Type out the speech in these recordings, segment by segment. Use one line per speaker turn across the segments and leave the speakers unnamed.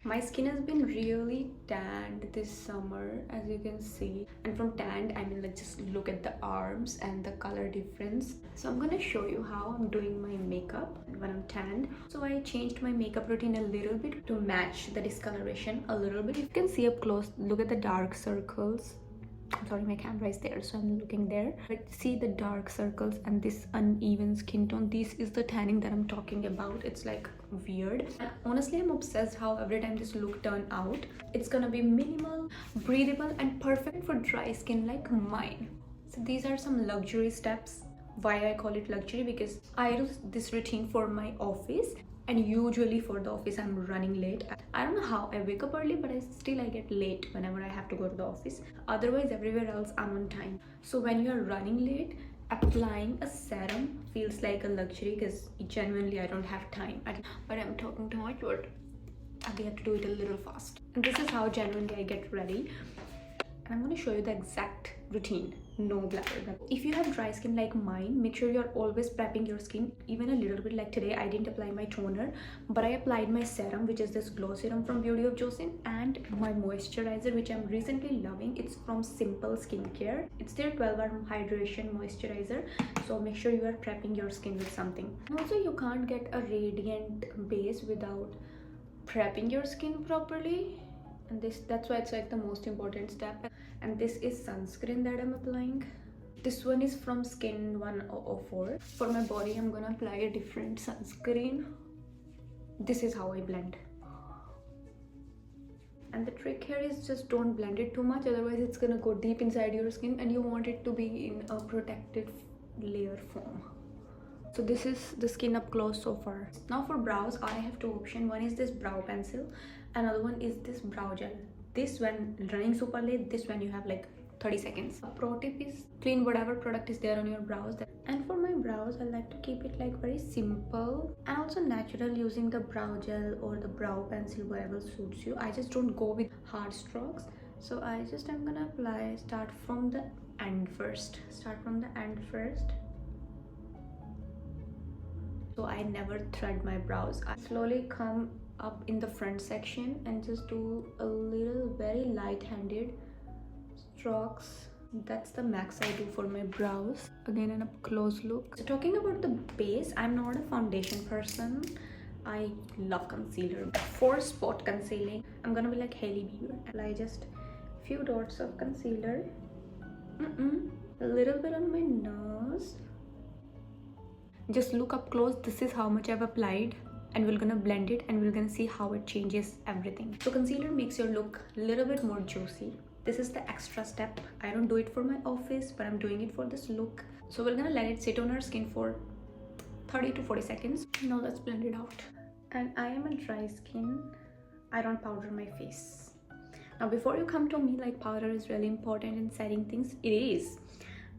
My skin has been really tanned this summer, as you can see. And from tanned, I mean like just look at the arms and the color difference. So I'm gonna show you how I'm doing my makeup when I'm tanned. So I changed my makeup routine a little bit to match the discoloration a little bit. You can see up close, look at the dark circles. I'm sorry, my camera is there, so I'm looking there. But see the dark circles and this uneven skin tone. This is the tanning that I'm talking about. It's like weird. And honestly, I'm obsessed how every time this look turn out, it's gonna be minimal, breathable, and perfect for dry skin like mine. So these are some luxury steps. Why I call it luxury? Because I do this routine for my office, and usually for the office I'm running late. I don't know how I wake up early, but I get late whenever I have to go to the office. Otherwise everywhere else I'm on time. So when you're running late, applying a serum feels like a luxury, because genuinely I don't have time. But I'm talking too much, but we have to do it a little fast. And this is how genuinely I get ready. And I'm going to show you the exact routine, no blather. If you have dry skin like mine, make sure you're always prepping your skin even a little bit. Like today I didn't apply my toner, but I applied my serum, which is this glow serum from Beauty of Joseon, and my moisturizer, which I'm recently loving. It's from Simple Skincare. It's their 12-hour hydration moisturizer. So make sure you are prepping your skin with something. Also, you can't get a radiant base without prepping your skin properly. And that's why it's like the most important step. And this is sunscreen that I'm applying. This one is from Skin 104. For my body, I'm gonna apply a different sunscreen. This is how I blend. And the trick here is just don't blend it too much, otherwise it's gonna go deep inside your skin and you want it to be in a protected layer form. So this is the skin up close so far. Now for brows, I have two options. One is this brow pencil, another one is this brow gel. This when running super late, this when you have like 30 seconds. A pro tip is clean whatever product is there on your brows. And for my brows, I like to keep it like very simple and also natural, using the brow gel or the brow pencil, whatever suits you. I just don't go with hard strokes. So I'm gonna apply, start from the end first. So I never thread my brows. I slowly come up in the front section and just do a little very light-handed strokes. That's the max I do for my brows. Again, an up close look. So talking about the base, I'm not a foundation person. I love concealer. For spot concealing, I'm gonna be like Hailey Bieber. Apply just a few dots of concealer. A little bit on my nose. Just look up close. This is how much I've applied, and we're gonna blend it and we're gonna see how it changes everything. So concealer makes your look a little bit more juicy. This is the extra step. I don't do it for my office, but I'm doing it for this look. So we're gonna let it sit on our skin for 30 to 40 seconds. Now let's blend it out. And I am a dry skin. I don't powder my face. Now before you come to me like powder is really important in setting things, it is,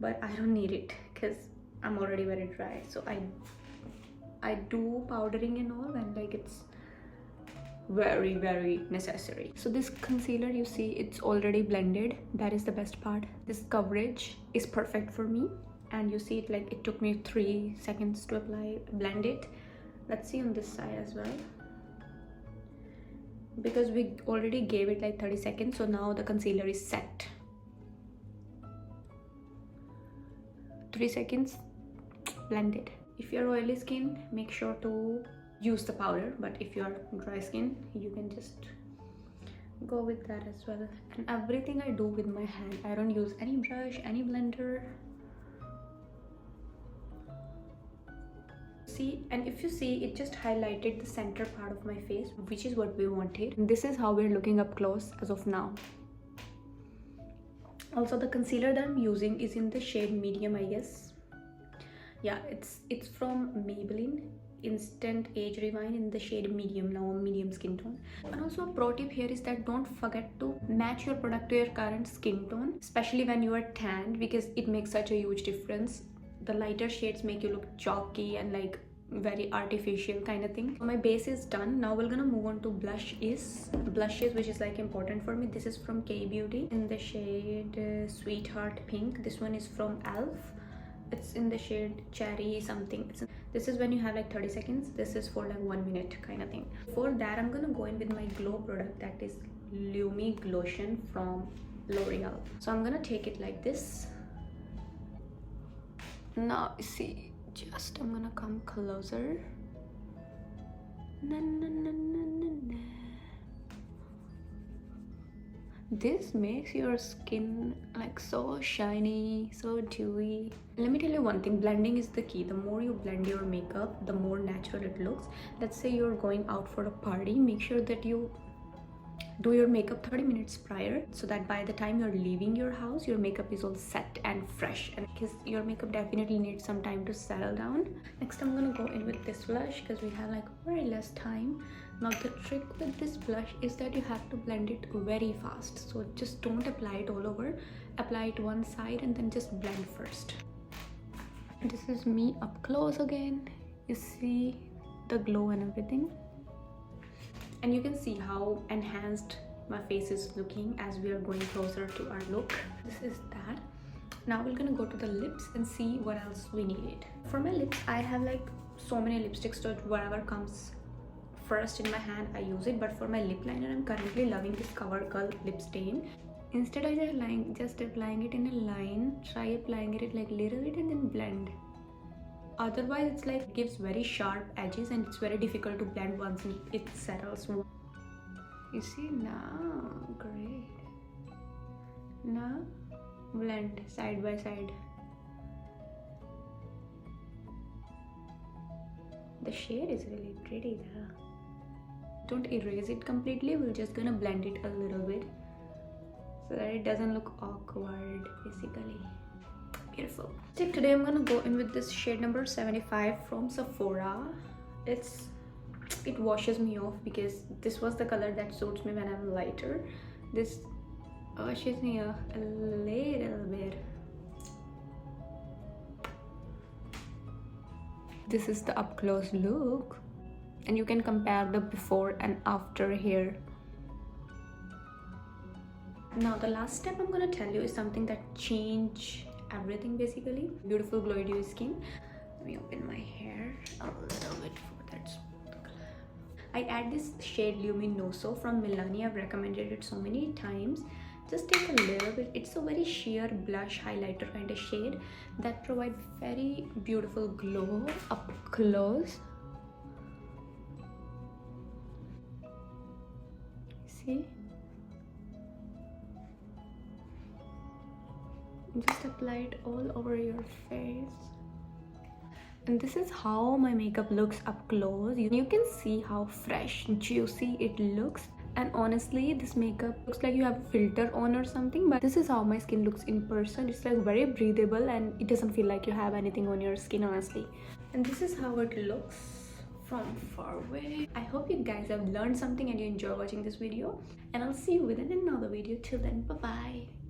but I don't need it because I'm already very dry. So I do powdering and all when like it's very, very necessary. So this concealer, you see it's already blended. That is the best part. This coverage is perfect for me, and you see it like it took me 3 seconds to blend it. Let's see on this side as well, because we already gave it like 30 seconds. So now the concealer is set. 3 seconds, blended. If you're oily skin, make sure to use the powder, but if you're dry skin, you can just go with that as well. And everything I do with my hand. I don't use any brush, any blender. See, and if you see, it just highlighted the center part of my face, which is what we wanted. And this is how we're looking up close as of now. Also, the concealer that I'm using is in the shade medium, I guess. Yeah, it's from Maybelline Instant Age Rewind in the shade medium. Now medium skin tone. And also a pro tip here is that don't forget to match your product to your current skin tone, especially when you are tanned, because it makes such a huge difference. The lighter shades make you look chalky and like very artificial kind of thing. So my base is done. Now we're gonna move on to blushes, which is like important for me. This is from K Beauty in the shade Sweetheart Pink. This one is from Elf. It's in the shade Cherry something. This is when you have like 30 seconds. This is for like 1 minute kind of thing. For that, I'm gonna go in with my glow product, that is Lumi Glotion from L'Oreal. So I'm gonna take it like this. Now see, just I'm gonna come closer. Na, na, na, na, na, na. This makes your skin like so shiny, so dewy. Let me tell you one thing, blending is the key. The more you blend your makeup, the more natural it looks. Let's say you're going out for a party, make sure that you do your makeup 30 minutes prior, so that by the time you're leaving your house, your makeup is all set and fresh, and because your makeup definitely needs some time to settle down. Next, I'm gonna go in with this blush because we have like very less time. Now the trick with this blush is that you have to blend it very fast, so just don't apply it all over. Apply it one side and then just blend first. This is me up close again. You see the glow and everything, and you can see how enhanced my face is looking as we are going closer to our look. This is that. Now we're gonna go to the lips and see what else we needed. For my lips, I have like so many lipsticks, so whatever comes first in my hand I use it. But for my lip liner, I'm currently loving this CoverGirl lip stain. Instead of just applying it in a line, try applying it like little bit and then blend. Otherwise it's like gives very sharp edges and it's very difficult to blend once it settles. You see now, great. Now blend side by side. The shade is really pretty though. Don't erase it completely, we're just gonna blend it a little bit so that it doesn't look awkward basically. Beautiful. Today I'm gonna go in with this shade number 75 from Sephora. It washes me off because this was the color that suits me when I'm lighter. This washes me off a little bit. This is the up close look, and you can compare the before and after here. Now the last step I'm gonna tell you is something that changed everything basically. Beautiful glowy dewy skin. Let me open my hair a little bit for that smooth color. I add this shade Luminoso from Milani. I've recommended it so many times. Just take a little bit. It's a very sheer blush highlighter kind of shade that provides very beautiful glow up close. See? Just apply it all over your face. And this is how my makeup looks up close. You can see how fresh and juicy it looks. And honestly, this makeup looks like you have a filter on or something, but this is how my skin looks in person. It's like very breathable and it doesn't feel like you have anything on your skin, honestly. And this is how it looks from far away. I hope you guys have learned something and you enjoy watching this video, and I'll see you within another video. Till then, bye bye.